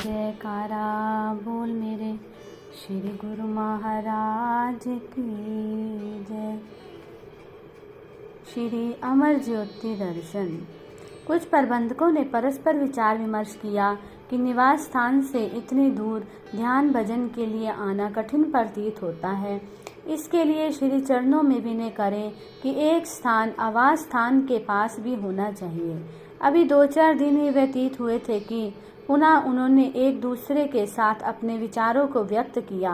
जयकारा बोल मेरे श्री गुरु महाराज की जय। श्री अमर ज्योति दर्शन। कुछ प्रबंधकों ने परस्पर विचार विमर्श किया कि निवास स्थान से इतनी दूर ध्यान भजन के लिए आना कठिन प्रतीत होता है। इसके लिए श्री चरणों में विनय करें कि एक स्थान आवास स्थान के पास भी होना चाहिए। अभी 2-4 दिन ही व्यतीत हुए थे कि पुनः उन्होंने एक दूसरे के साथ अपने विचारों को व्यक्त किया।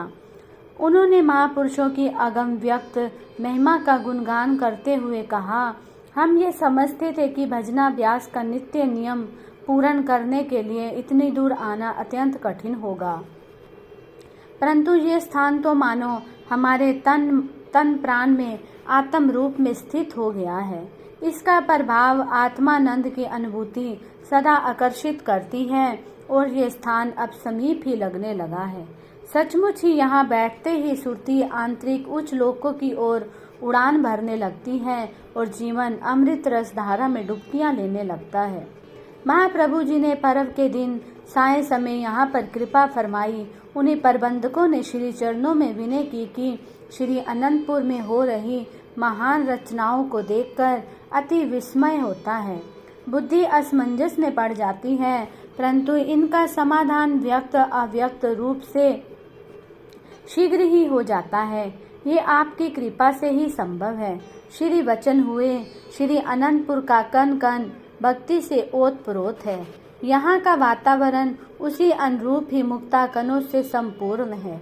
उन्होंने महापुरुषों की अगम व्यक्त महिमा का गुणगान करते हुए कहा, हम ये समझते थे कि भजनाभ्यास का नित्य नियम पूर्ण करने के लिए इतनी दूर आना अत्यंत कठिन होगा, परंतु ये स्थान तो मानो हमारे तन प्राण में आत्म रूप में स्थित हो गया है। इसका प्रभाव आत्मानंद की अनुभूति सदा आकर्षित करती है और ये स्थान अब समीप ही लगने लगा है। सचमुच ही यहाँ बैठते ही सुरती आंतरिक उच्च लोकों की ओर उड़ान भरने लगती है और जीवन अमृत रस धारा में डुबकियाँ लेने लगता है। महाप्रभु जी ने पर्व के दिन साय समय यहाँ पर कृपा फरमाई। उन्हीं प्रबंधकों ने श्री चरणों में विनय की कि श्री अनंतपुर में हो रही महान रचनाओं को देखकर अति विस्मय होता है। बुद्धि असमंजस में पड़ जाती है, परंतु इनका समाधान व्यक्त अव्यक्त रूप से शीघ्र ही हो जाता है। ये आपकी कृपा से ही संभव है। श्री वचन हुए श्री अनंतपुर का कण कण भक्ति से ओतप्रोत है। यहाँ का वातावरण उसी अनुरूप ही मुक्ताकणों से संपूर्ण है।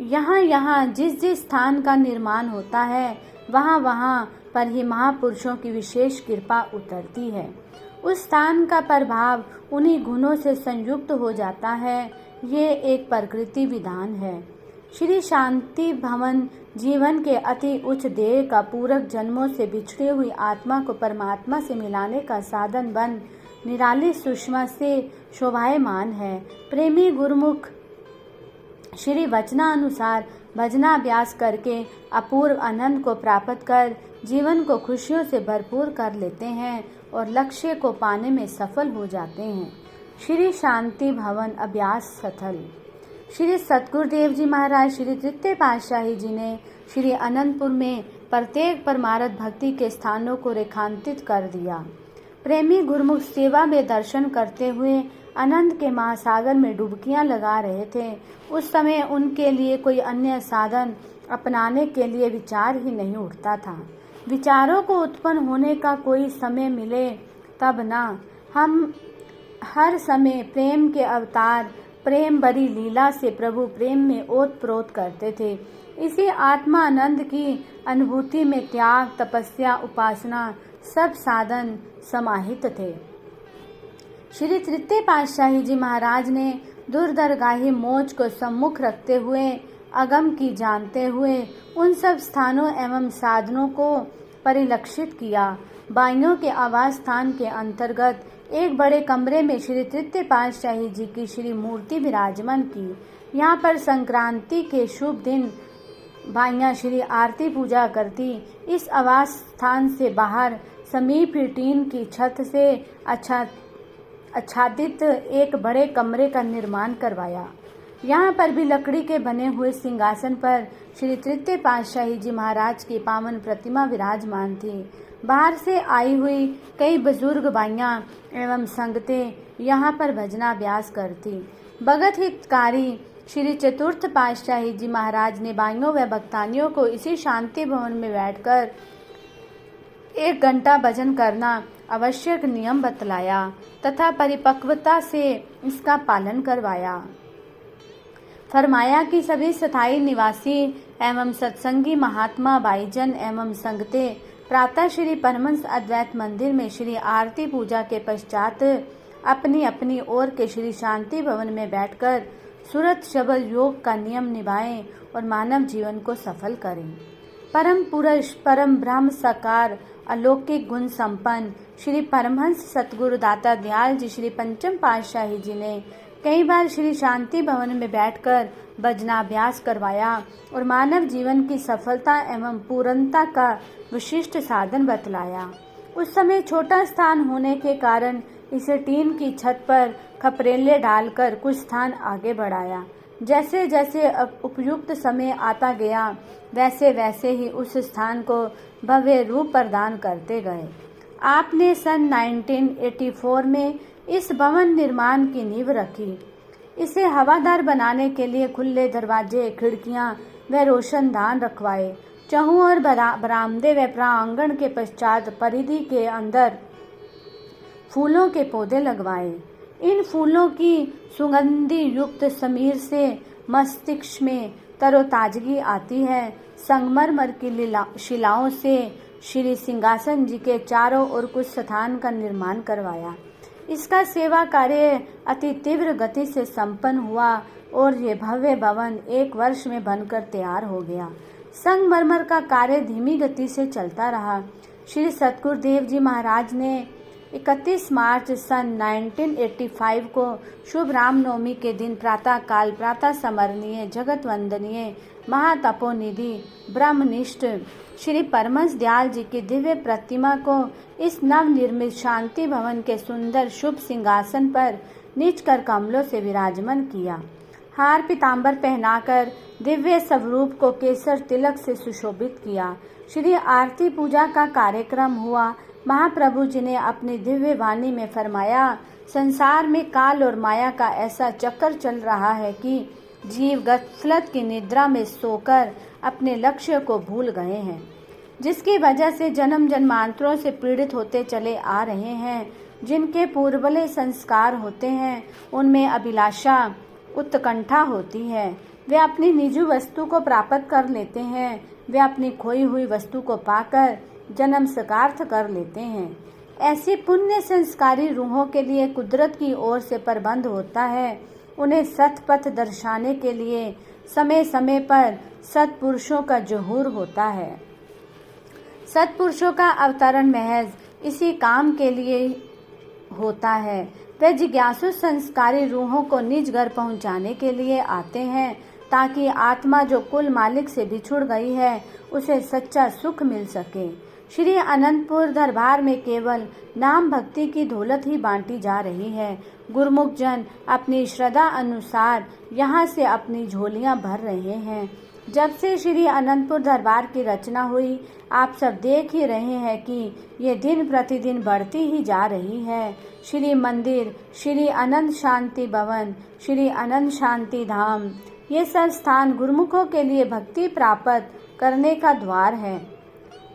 यहाँ जिस जिस स्थान का निर्माण होता है वहाँ पर ही महापुरुषों की विशेष कृपा उतरती है। उस स्थान का प्रभाव उन्हीं गुणों से संयुक्त हो जाता है। ये एक प्रकृति विधान है। श्री शांति भवन जीवन के अति उच्च ध्येय का पूरक जन्मों से बिछड़ी हुई आत्मा को परमात्मा से मिलाने का साधन बन निराली सुषमा से शोभायमान है। प्रेमी गुरुमुख श्री वचनानुसार भजनाभ्यास करके अपूर्व आनंद को प्राप्त कर जीवन को खुशियों से भरपूर कर लेते हैं और लक्ष्य को पाने में सफल हो जाते हैं। श्री शांति भवन अभ्यास स्थल। श्री सतगुरुदेव जी महाराज श्री तृतीय पातशाही जी ने श्री अनंतपुर में प्रत्येक परमार्थ भक्ति के स्थानों को रेखांकित कर दिया। प्रेमी गुरुमुख सेवा में दर्शन करते हुए आनंद के महासागर में डुबकियां लगा रहे थे। उस समय उनके लिए कोई अन्य साधन अपनाने के लिए विचार ही नहीं उठता था। विचारों को उत्पन्न होने का कोई समय मिले तब ना, हम हर समय प्रेम के अवतार प्रेम भरी लीला से प्रभु प्रेम में ओतप्रोत करते थे। इसी आत्मा आनंद की अनुभूति में त्याग, तपस्या, उपासना सब साधन समाहित थे। श्री तृतीय पातशाही जी महाराज ने दूरदरगाही मोज को सम्मुख रखते हुए अगम की जानते हुए उन सब स्थानों एवं साधनों को परिलक्षित किया। बाइयों के आवास स्थान के अंतर्गत एक बड़े कमरे में श्री तृतीय पातशाही जी की श्री मूर्ति विराजमान की। यहाँ पर संक्रांति के शुभ दिन बाइयाँ श्री आरती पूजा करती। इस आवास स्थान से बाहर समीप ही टीन की छत से आच्छादित एक बड़े कमरे का निर्माण करवाया। यहाँ पर भी लकड़ी के बने हुए सिंहासन पर श्री तृतीय पातशाही जी महाराज की पावन प्रतिमा विराजमान थी। बाहर से आई हुई कई बुजुर्ग बाइयाँ एवं संगतें यहाँ पर भजनाभ्यास करती। भगत हितकारी श्री चतुर्थ पातशाही जी महाराज ने बाइयों व भक्तानियों को इसी शांति भवन में बैठकर 1 घंटा भजन करना आवश्यक नियम बतलाया तथा परिपक्वता से इसका पालन करवाया। फरमाया कि सभी स्थायी निवासी एवं सत्संगी महात्मा भाईजन एवं संगते प्रातः श्री परमहंस अद्वैत मंदिर में श्री आरती पूजा के पश्चात अपनी अपनी ओर के श्री शांति भवन में बैठकर सुरत शबद योग का नियम निभाएं और मानव जीवन को सफल करें। परम पुरुष परम ब्रह्म साकार अलौकिक गुण संपन्न श्री परमहंस सतगुरु दाता दयाल जी श्री पंचम पातशाही जी ने कई बार श्री शांति भवन में बैठकर भजनाभ्यास करवाया और मानव जीवन की सफलता एवं पूर्णता का विशिष्ट साधन बतलाया। उस समय छोटा स्थान होने के कारण इसे टीन की छत पर खपरेले डालकर कुछ स्थान आगे बढ़ाया। जैसे जैसे उपयुक्त समय आता गया वैसे वैसे ही उस स्थान को भव्य रूप प्रदान करते गए। आपने सन 1984 में इस भवन निर्माण की नींव रखी। इसे हवादार बनाने के लिए खुले दरवाजे, खिड़कियां व रोशनदान रखवाए। चहुं और बरामदे व प्रांगण के पश्चात परिधि के अंदर फूलों के पौधे लगवाए। इन फूलों की सुगंधि युक्त समीर से मस्तिष्क में तरोताजगी आती है। संगमरमर की शिलाओं से श्री सिंहासन जी के चारों ओर कुछ स्थान का निर्माण करवाया। इसका सेवा कार्य अति तीव्र गति से संपन्न हुआ और ये भव्य भवन 1 वर्ष में बनकर तैयार हो गया। संगमरमर का कार्य धीमी गति से चलता रहा। श्री सतगुरुदेव जी महाराज ने 31 मार्च सन 1985 को शुभ रामनवमी के दिन प्रातःकाल प्रातः स्मरणीय जगत वंदनीय महातपोनिधि ब्रह्मनिष्ठ श्री परमहंस दयाल जी की दिव्य प्रतिमा को इस नवनिर्मित शांति भवन के सुंदर शुभ सिंहासन पर नीच कर कमलों से विराजमान किया। हार पीताम्बर पहनाकर दिव्य स्वरूप को केसर तिलक से सुशोभित किया। श्री आरती पूजा का कार्यक्रम हुआ। महाप्रभु जी ने अपनी दिव्य वाणी में फरमाया, संसार में काल और माया का ऐसा चक्कर चल रहा है कि जीव गफलत की निद्रा में सोकर अपने लक्ष्य को भूल गए हैं, जिसकी वजह से जन्म जन्मांतरों से पीड़ित होते चले आ रहे हैं। जिनके पूर्वले संस्कार होते हैं उनमें अभिलाषा उत्कंठा होती है। वे अपनी निजी वस्तु को प्राप्त कर लेते हैं। वे अपनी खोई हुई वस्तु को पाकर जन्म सार्थ कर लेते हैं। ऐसी पुण्य संस्कारी रूहों के लिए कुदरत की ओर से प्रबंध होता है। उन्हें सतपथ दर्शाने के लिए समय समय पर सत्पुरुषों का ज़हूर होता है। सत्पुरुषों का अवतरण महज इसी काम के लिए होता है। वे जिज्ञासु संस्कारी रूहों को निज घर पहुंचाने के लिए आते हैं, ताकि आत्मा जो कुल मालिक से बिछुड़ गई है उसे सच्चा सुख मिल सके। श्री अनंतपुर दरबार में केवल नाम भक्ति की दौलत ही बांटी जा रही है। गुरुमुख जन अपनी श्रद्धा अनुसार यहाँ से अपनी झोलियाँ भर रहे हैं। जब से श्री अनंतपुर दरबार की रचना हुई, आप सब देख ही रहे हैं कि ये दिन प्रतिदिन बढ़ती ही जा रही है। श्री मंदिर, श्री अनंत शांति भवन, श्री अनंत शांति धाम, ये सब स्थान गुरुमुखों के लिए भक्ति प्राप्त करने का द्वार है।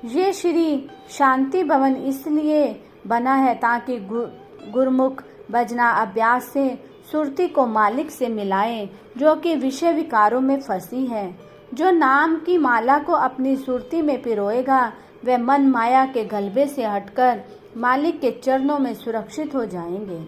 ये श्री शांति भवन इसलिए बना है ताकि गुरुमुख भजना अभ्यास से सुरती को मालिक से मिलाएं, जो कि विषय विकारों में फंसी है। जो नाम की माला को अपनी सुरती में पिरोएगा वह मन माया के गलबे से हटकर मालिक के चरणों में सुरक्षित हो जाएंगे।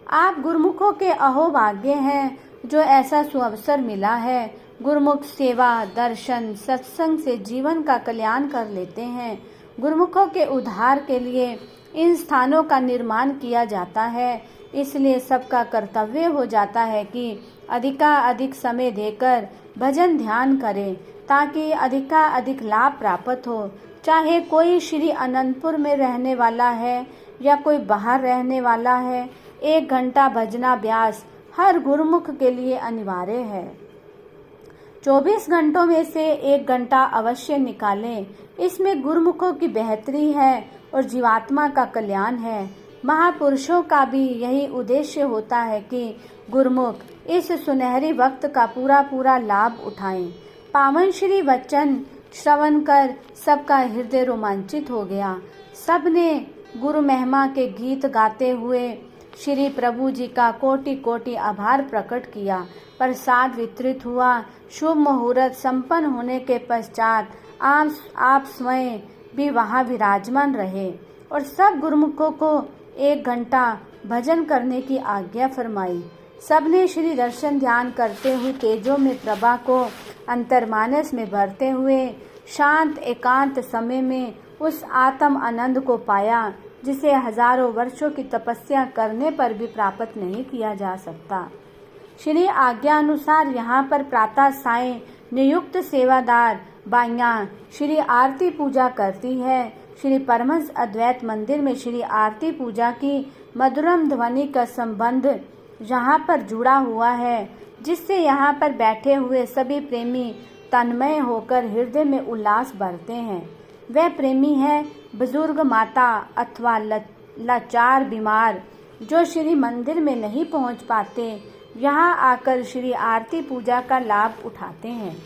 आप गुरुमुखों के अहोभाग्य हैं जो ऐसा सुअवसर मिला है। गुरुमुख सेवा, दर्शन, सत्संग से जीवन का कल्याण कर लेते हैं। गुरुमुखों के उद्धार के लिए इन स्थानों का निर्माण किया जाता है। इसलिए सबका कर्तव्य हो जाता है कि अधिकाधिक समय देकर भजन ध्यान करें, ताकि अधिकाधिक लाभ प्राप्त हो। चाहे कोई श्री अनंतपुर में रहने वाला है या कोई बाहर रहने वाला है, 1 घंटा भजनाभ्यास हर गुरुमुख के लिए अनिवार्य है। 24 घंटों में से 1 घंटा अवश्य निकालें। इसमें गुरुमुखों की बेहतरी है और जीवात्मा का कल्याण है। महापुरुषों का भी यही उद्देश्य होता है कि गुरुमुख इस सुनहरी वक्त का पूरा लाभ उठाएं। पावन श्री वचन श्रवण कर सबका हृदय रोमांचित हो गया। सबने गुरु महिमा के गीत गाते हुए श्री प्रभु जी का कोटि कोटि आभार प्रकट किया। प्रसाद वितरित हुआ। शुभ मुहूर्त संपन्न होने के पश्चात आप स्वयं भी वहां विराजमान रहे और सब गुरुमुखों को 1 घंटा भजन करने की आज्ञा फरमाई। सबने श्री दर्शन ध्यान करते हुए तेजों में प्रभा को अंतर्मानस में भरते हुए शांत एकांत समय में उस आत्म आनंद को पाया, जिसे हजारों वर्षों की तपस्या करने पर भी प्राप्त नहीं किया जा सकता। श्री आज्ञा अनुसार यहाँ पर प्रातः सायं नियुक्त सेवादार बाइयाँ श्री आरती पूजा करती है। श्री परमहंस अद्वैत मंदिर में श्री आरती पूजा की मधुरम ध्वनि का संबंध यहाँ पर जुड़ा हुआ है, जिससे यहाँ पर बैठे हुए सभी प्रेमी तन्मय होकर हृदय में उल्लास भरते हैं। वह प्रेमी है बुजुर्ग माता अथवा लाचार बीमार जो श्री मंदिर में नहीं पहुँच पाते, यहाँ आकर श्री आरती पूजा का लाभ उठाते हैं।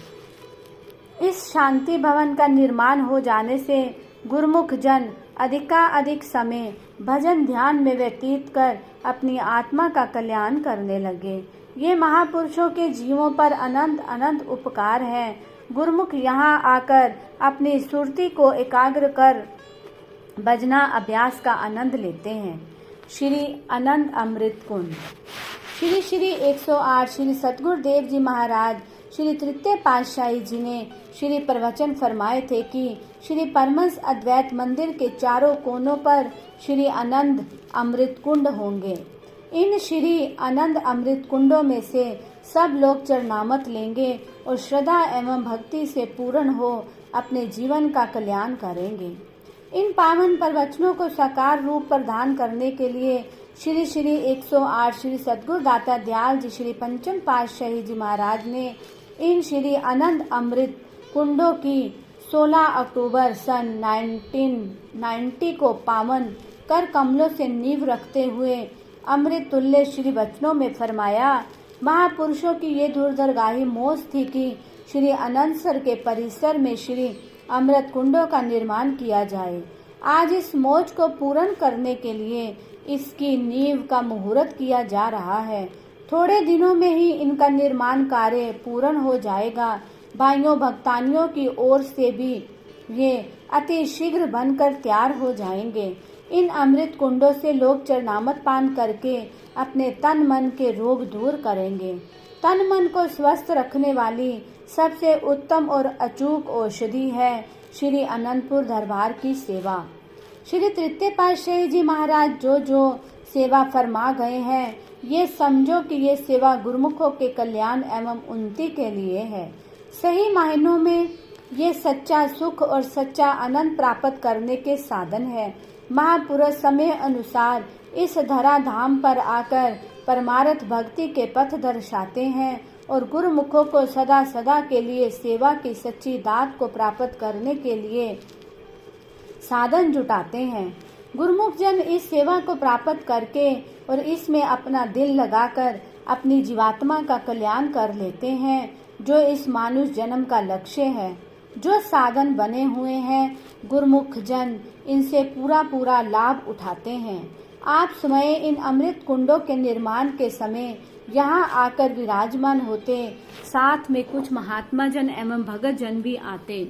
इस शांति भवन का निर्माण हो जाने से गुरुमुख जन अधिकाधिक समय भजन ध्यान में व्यतीत कर अपनी आत्मा का कल्याण करने लगे। ये महापुरुषों के जीवों पर अनंत अनंत उपकार है। गुरुमुख यहाँ आकर अपनी सुरती को एकाग्र कर भजना अभ्यास का आनंद लेते हैं। श्री आनंद अमृत कुंड। श्री श्री 108 श्री सतगुरुदेव जी महाराज श्री तृतीय पातशाही जी ने श्री प्रवचन फरमाए थे कि श्री परमहंस अद्वैत मंदिर के चारों कोनों पर श्री आनंद अमृत कुंड होंगे। इन श्री आनंद अमृत कुंडों में से सब लोग चरणामत लेंगे और श्रद्धा एवं भक्ति से पूर्ण हो अपने जीवन का कल्याण करेंगे। इन पावन प्रवचनों को साकार रूप प्रदान करने के लिए श्री श्री 108 श्री सद्गुरु दाता दयाल जी श्री पंचम पातशाही जी महाराज ने इन श्री आनंद अमृत कुंडों की 16 अक्टूबर सन 1990 को पावन कर कमलों से नींव रखते हुए अमृत तुल्य श्री वचनों में फरमाया। महापुरुषों की ये दूरदरगाही मोज थी कि श्री अनंतसर के परिसर में श्री अमृत कुंडों का निर्माण किया जाए। आज इस मोज को पूर्ण करने के लिए इसकी नींव का मुहूर्त किया जा रहा है। थोड़े दिनों में ही इनका निर्माण कार्य पूर्ण हो जाएगा। भाइयों भक्तानियों की ओर से भी ये अति शीघ्र बनकर तैयार हो जाएंगे। इन अमृत कुंडों से लोग चरणामत पान करके अपने तन मन के रोग दूर करेंगे। तन मन को स्वस्थ रखने वाली सबसे उत्तम और अचूक औषधि है श्री अनंतपुर दरबार की सेवा। श्री तृतीय पातशाही जी महाराज जो सेवा फरमा गए हैं, ये समझो कि ये सेवा गुरुमुखों के कल्याण एवं उन्नति के लिए है। सही मायनों में ये सच्चा सुख और सच्चा आनंद प्राप्त करने के साधन है। महापुरुष समय अनुसार इस धरा धाम पर आकर परमार्थ भक्ति के पथ दर्शाते हैं और गुरुमुखों को सदा सदा के लिए सेवा की सच्ची दात को प्राप्त करने के लिए साधन जुटाते हैं। गुरुमुख जन इस सेवा को प्राप्त करके और इसमें अपना दिल लगाकर अपनी जीवात्मा का कल्याण कर लेते हैं, जो इस मानुष जन्म का लक्ष्य है। जो साधन बने हुए हैं, गुरुमुख जन इनसे पूरा लाभ उठाते हैं। आप समय इन अमृत कुंडों के निर्माण के समय यहाँ आकर विराजमान होते, साथ में कुछ महात्मा जन एवं भगत जन भी आते।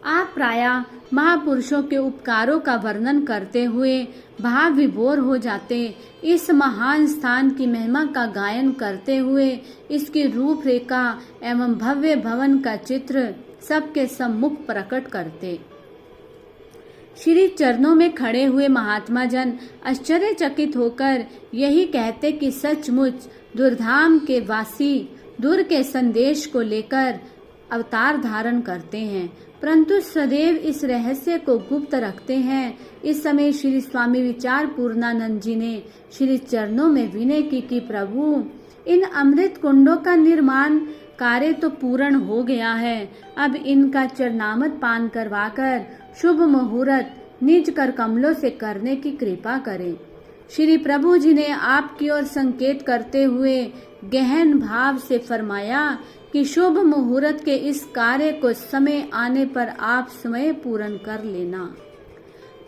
आप प्रायः महापुरुषों के उपकारों का वर्णन करते हुए भाव विभोर हो जाते। इस महान स्थान की महिमा का गायन करते हुए इसकी रूपरेखा एवं भव्य भवन का चित्र सबके सम्मुख प्रकट करते। श्री चरणों में खड़े हुए महात्मा जन आश्चर्यचकित होकर यही कहते कि सचमुच दुर्धाम के वासी दूर के संदेश को लेकर अवतार धारण करते हैं, परंतु सदैव इस रहस्य को गुप्त रखते हैं। इस समय श्री स्वामी विचार पूर्णानंद जी ने श्री चरणों में विनय की कि प्रभु, इन अमृत कुंडों का निर्माण कार्य तो पूर्ण हो गया है। अब इनका चरणामत पान करवाकर शुभ मुहूर्त निज कर कमलों से करने की कृपा करें। श्री प्रभु जी ने आपकी ओर संकेत करते हुए गहन भाव से फरमाया कि शुभ मुहूर्त के इस कार्य को समय आने पर आप स्वयं पूर्ण कर लेना।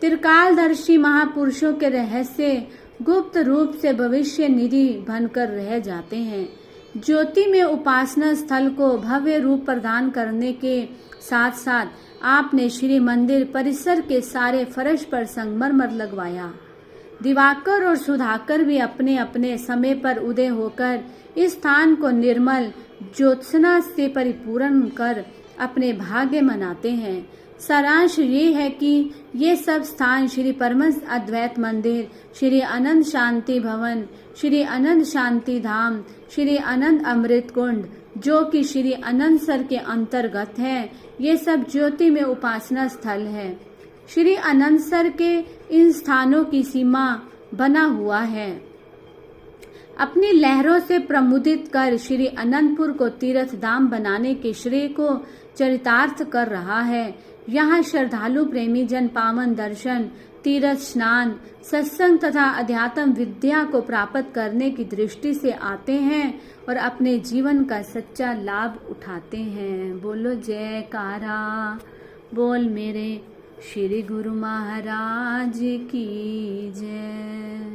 त्रिकालदर्शी महापुरुषों के रहस्य गुप्त रूप से भविष्य निधि बनकर रह जाते हैं। ज्योति में उपासना स्थल को भव्य रूप प्रदान करने के साथ साथ आपने श्री मंदिर परिसर के सारे फर्श पर संगमरमर लगवाया। दिवाकर और सुधाकर भी अपने अपने समय पर उदय होकर इस स्थान को निर्मल ज्योत्सना से परिपूर्ण कर अपने भाग्य मनाते हैं। सारांश ये है कि ये सब स्थान श्री परमहंस अद्वैत मंदिर, श्री अनंत शांति भवन, श्री अनंत शांति धाम, श्री अनंत अमृत कुंड, जो कि श्री अनंतसर के अंतर्गत है, ये सब ज्योति में उपासना स्थल है। श्री अनंतसर के इन स्थानों की सीमा बना हुआ है। अपनी लहरों से प्रमुदित कर श्री अनंतपुर को तीर्थ धाम बनाने के श्रेय को चरितार्थ कर रहा है। यहाँ श्रद्धालु प्रेमी जन पावन दर्शन, तीर्थ स्नान, सत्संग तथा अध्यात्म विद्या को प्राप्त करने की दृष्टि से आते हैं और अपने जीवन का सच्चा लाभ उठाते हैं। बोलो जयकारा, बोल मेरे श्री गुरु महाराज की जय।